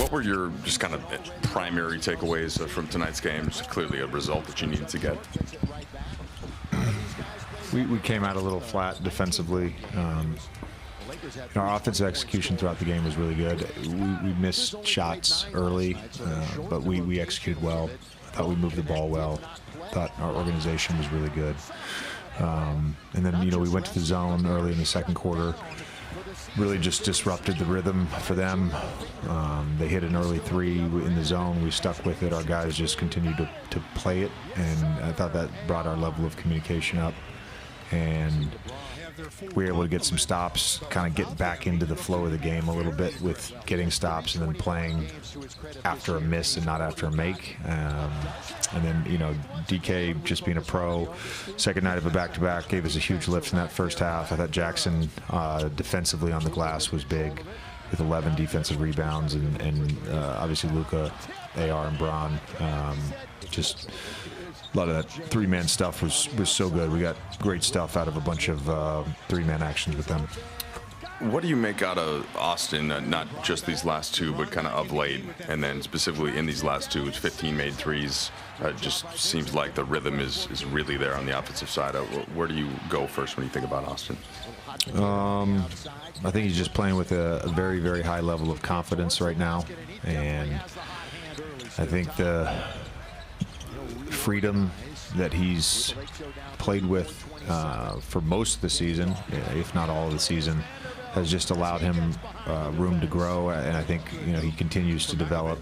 What were your just kind of primary takeaways from tonight's game? Just clearly a result that you needed to get. We came out a little flat defensively. Our offensive execution throughout the game was really good. We missed shots early, but we executed well. I thought we moved the ball well. I thought our organization was really good. And then, we went to the zone early in the second quarter. Really just disrupted the rhythm for them. They hit an early three in the zone. We stuck with it. Our guys just continued to play it, and I thought that brought our level of communication up. And we were able to get some stops, kind of get back into the flow of the game a little bit with getting stops and then playing after a miss and not after a make. And then, DK just being a pro, second night of a back-to-back, gave us a huge lift in that first half. I thought Jackson defensively on the glass was big with 11 defensive rebounds, and obviously Luka, AR, and Bron. Just a lot of that three-man stuff was so good. We got great stuff out of a bunch of three-man actions with them. What do you make out of Austin, not just these last two, but kind of late, and then specifically in these last two, it's 15 made threes. Just seems like the rhythm is really there on the offensive side. Where do you go first when you think about Austin? I think he's just playing with a very, very high level of confidence right now, and I think the freedom that he's played with for most of the season, if not all of the season, has just allowed him room to grow. And I think he continues to develop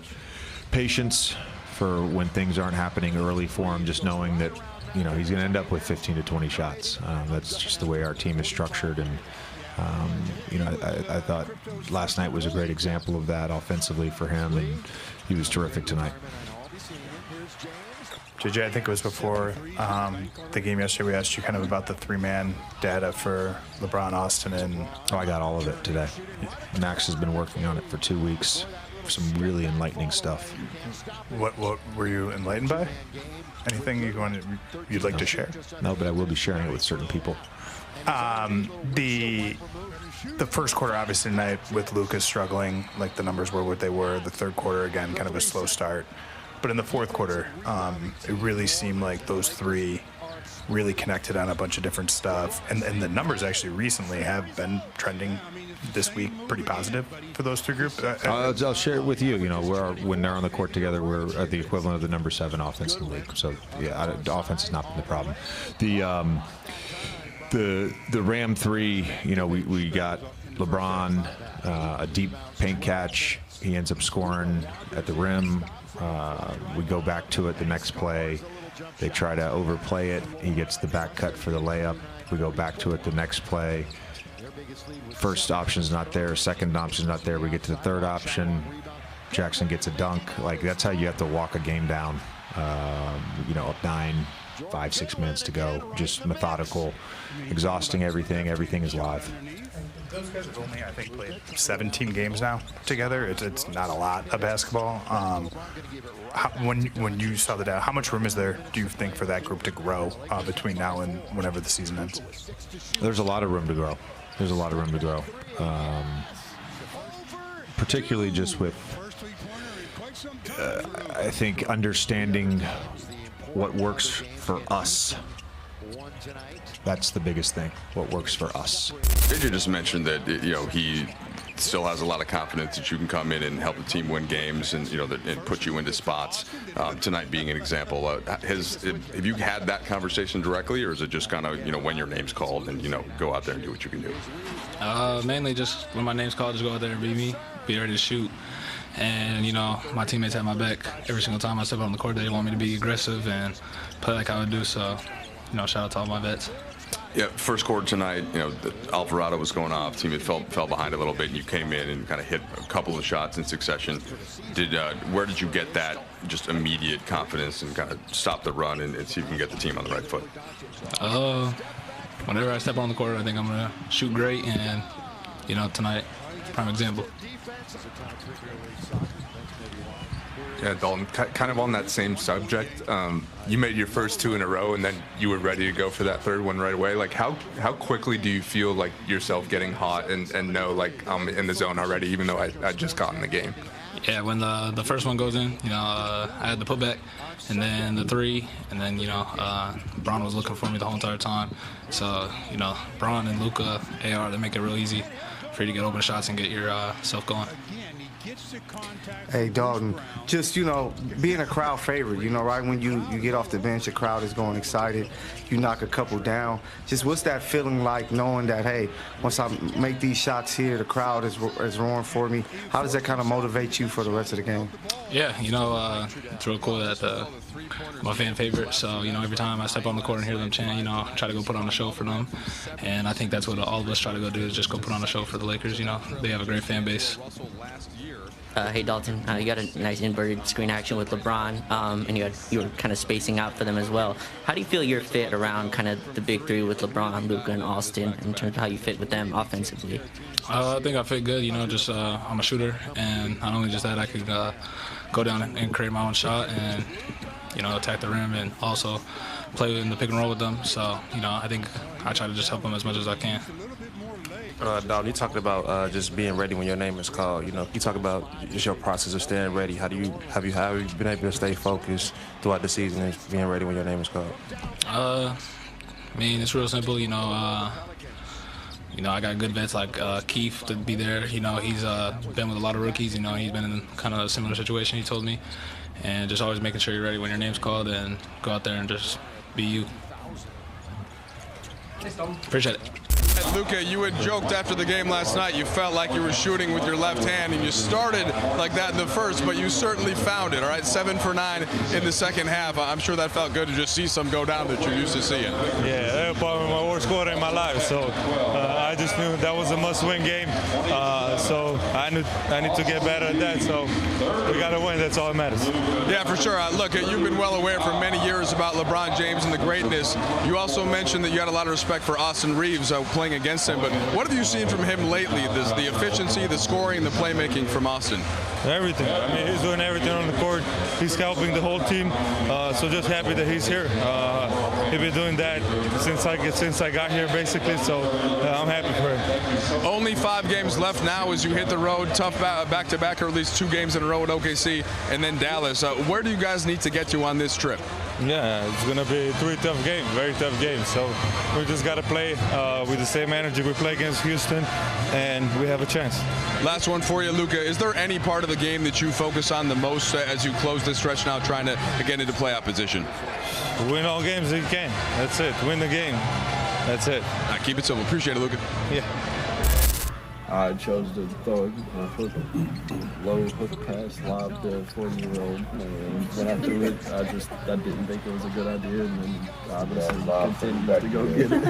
patience for when things aren't happening early for him, just knowing that he's going to end up with 15 to 20 shots. That's just the way our team is structured. And I thought last night was a great example of that offensively for him, and he was terrific tonight. JJ, I think it was before the game yesterday, we asked you kind of about the three-man data for LeBron, Austin, and... Oh, I got all of it today. Max has been working on it for 2 weeks. Some really enlightening stuff. What were you enlightened by? Anything you'd like to share? No, but I will be sharing it with certain people. The first quarter, obviously, tonight with Lucas struggling, like the numbers were what they were. The third quarter, again, kind of a slow start. But in the fourth quarter, it really seemed like those three really connected on a bunch of different stuff. And the numbers actually recently have been trending this week pretty positive for those three groups. I'll share it with you. When they're on the court together, we're at the equivalent of the number 7 offense in the league. So, yeah, the offense has not been the problem. The Ram 3, we got LeBron, a deep paint catch. He ends up scoring at the rim. We go back to it the next play. They try to overplay it. He gets the back cut for the layup. We go back to it the next play. First option's not there. Second option's not there. We get to the third option. Jackson gets a dunk. Like, that's how you have to walk a game down. Up 9, 5, 6 minutes to go. Just methodical, exhausting everything. Everything is live. Those guys have only, I think, played 17 games now together. It's not a lot of basketball. When you saw the data, how much room is there, do you think, for that group to grow between now and whenever the season ends? There's a lot of room to grow. There's a lot of room to grow. Particularly just with, I think, understanding what works for us. That's the biggest thing, what works for us. JJ just mentioned that, he still has a lot of confidence that you can come in and help the team win games and, and put you into spots. Tonight being an example, have you had that conversation directly, or is it just kind of, when your name's called and, go out there and do what you can do? Mainly just when my name's called, just go out there and be me, be ready to shoot. And, my teammates have my back every single time I step on the court. They want me to be aggressive and play like I would do. So, shout out to all my vets. Yeah, first quarter tonight, Alvarado was going off. Team had fell behind a little bit, and you came in and kind of hit a couple of shots in succession. Where did you get that just immediate confidence and kind of stop the run and see if you can get the team on the right foot? Whenever I step on the court, I think I'm going to shoot great, and, tonight, prime example. Yeah, Dalton, kind of on that same subject, you made your first 2 in a row, and then you were ready to go for that third one right away. Like, how quickly do you feel like yourself getting hot and know, like, I'm in the zone already, even though I just got in the game? Yeah, when the first one goes in, I had the putback, and then the three, and then, Bron was looking for me the whole entire time. So, Bron and Luka, AR, they make it real easy for you to get open shots and get yourself going. Hey, Dalton, just, being a crowd favorite, right when you get off the bench, the crowd is going excited, you knock a couple down. Just what's that feeling like knowing that, hey, once I make these shots here, the crowd is roaring for me? How does that kind of motivate you for the rest of the game? Yeah, it's real cool that I'm a fan favorite. So, every time I step on the court and hear them chant, try to go put on a show for them. And I think that's what all of us try to go do is just go put on a show for the Lakers. They have a great fan base. Hey Dalton, you got a nice inverted screen action with LeBron, and you were kind of spacing out for them as well. How do you feel your fit around kind of the big three with LeBron, Luka, and Austin in terms of how you fit with them offensively? I think I fit good. Just I'm a shooter, and not only just that, I could go down and create my own shot and attack the rim and also play in the pick and roll with them. So I think I try to just help them as much as I can. Dalton, you talked about just being ready when your name is called. You talk about just your process of staying ready. Have you been able to stay focused throughout the season and being ready when your name is called? It's real simple. I got good vets like Keith to be there. He's been with a lot of rookies. He's been in kind of a similar situation, he told me. And just always making sure you're ready when your name's called and go out there and just be you. Appreciate it. Luka, you had joked after the game last night you felt like you were shooting with your left hand, and you started like that in the first, but you certainly found it, all right? 7 for 9 in the second half. I'm sure that felt good to just see some go down that you're used to seeing. Yeah, that was probably my worst quarter in my life, so I just knew that was a must-win game, so I need to get better at that, so we got to win. That's all that matters. Yeah, for sure. Look, you've been well aware for many years about LeBron James and the greatness. You also mentioned that you had a lot of respect for Austin Reaves playing against him, but what have you seen from him lately? The efficiency, the scoring, the playmaking from Austin? Everything. He's doing everything on the court. He's helping the whole team, so just happy that he's here. He's been doing that since I got here, basically, so I'm happy for him. Only 5 games left now as you hit the road. Tough back-to-back, or at least 2 games in a row at OKC and then Dallas. Where do you guys need to get to on this trip? Yeah, it's going to be 3 tough games, very tough games. So we just got to play with the same energy we play against Houston, and we have a chance. Last one for you, Luka. Is there any part of the game that you focus on the most as you close this stretch now, trying to get into playoff position? Win all games that you can. That's it. Win the game. That's it. Keep it simple. Appreciate it, Luka. Yeah. I chose to throw a low hook pass lob to a 40-year-old. And when I threw it, I didn't think it was a good idea, and then obviously continued to go get it.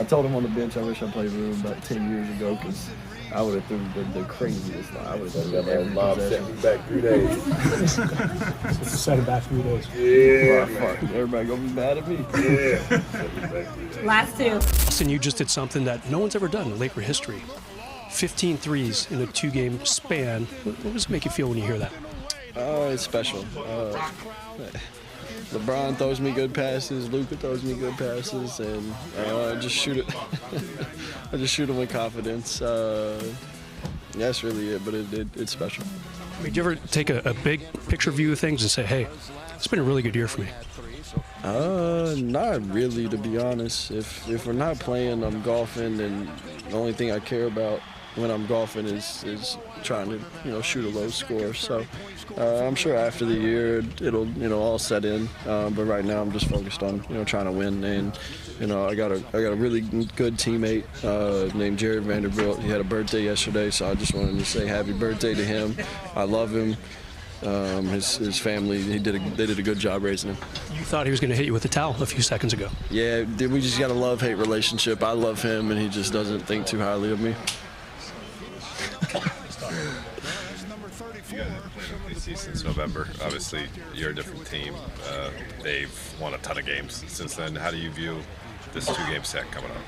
I told him on the bench I wish I played with him about 10 years ago, because I would have threw the craziest lob. I would have thrown every lob set me back 3 days. Set it back 3 days. Yeah. Fuck. Everybody gonna be mad at me. Yeah. Last 2. Austin, you just did something that no one's ever done in Laker history. 15 threes in a 2-game span. What does it make you feel when you hear that? It's special. LeBron throws me good passes, Luka throws me good passes, and I just shoot it. I just shoot them with confidence. That's really it, but it's special. Do you ever take a big picture view of things and say, hey, it's been a really good year for me? Not really, to be honest. If we're not playing, I'm golfing, and the only thing I care about when I'm golfing is trying to shoot a low score. So I'm sure after the year it'll all set in. But right now I'm just focused on trying to win, and I got a really good teammate named Jared Vanderbilt. He had a birthday yesterday, so I just wanted to say happy birthday to him. I love him. His family, they did a good job raising him. You thought he was going to hit you with a towel a few seconds ago. Yeah, we just got a love-hate relationship. I love him, and he just doesn't think too highly of me. You guys have played OKC since November. Obviously, you're a different team. They've won a ton of games since then. How do you view this 2-game set coming up?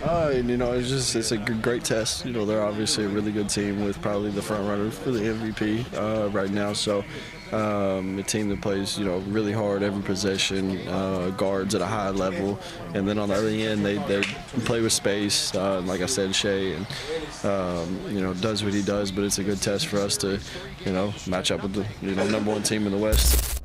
It's a great test. They're obviously a really good team with probably the front runner for the MVP right now. So a team that plays, really hard every possession, guards at a high level, and then on the other end they play with space. Like I said, Shea and does what he does, but it's a good test for us to, match up with the number one team in the West.